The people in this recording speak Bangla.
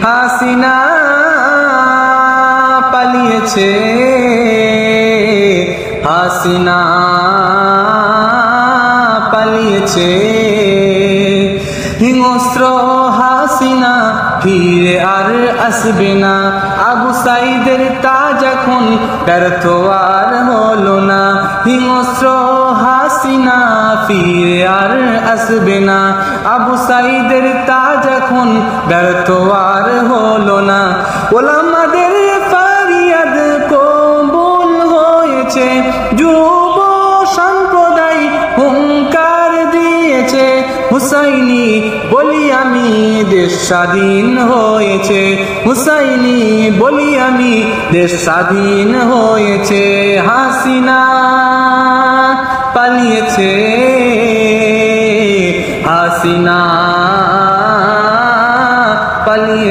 হাসিনা পালিয়েছে, হাসিনা পালিয়েছে, হিংস্র হাসিনা ফিরে আর আসবে না। আবু সাইদের তাজ এখন ব্যর্থ আর হলো না, হিংস্র হাসিনা ফিরে আর আসবে না। আবু সাইদের তাজ এখন ব্যর্থ আর হলো না। ওলামাদের ফারিয়াদ কবুল হয়েছে, যুব সম্প্রদায় হুঙ্কার দিয়েছে। হুসাইনি বলি আমি দেশ স্বাধীন হয়েছে, হুসাইনি বলি আমি দেশ স্বাধীন হয়েছে। হাসিনা পালিয়েছে, হাসিনা পালিয়েছে।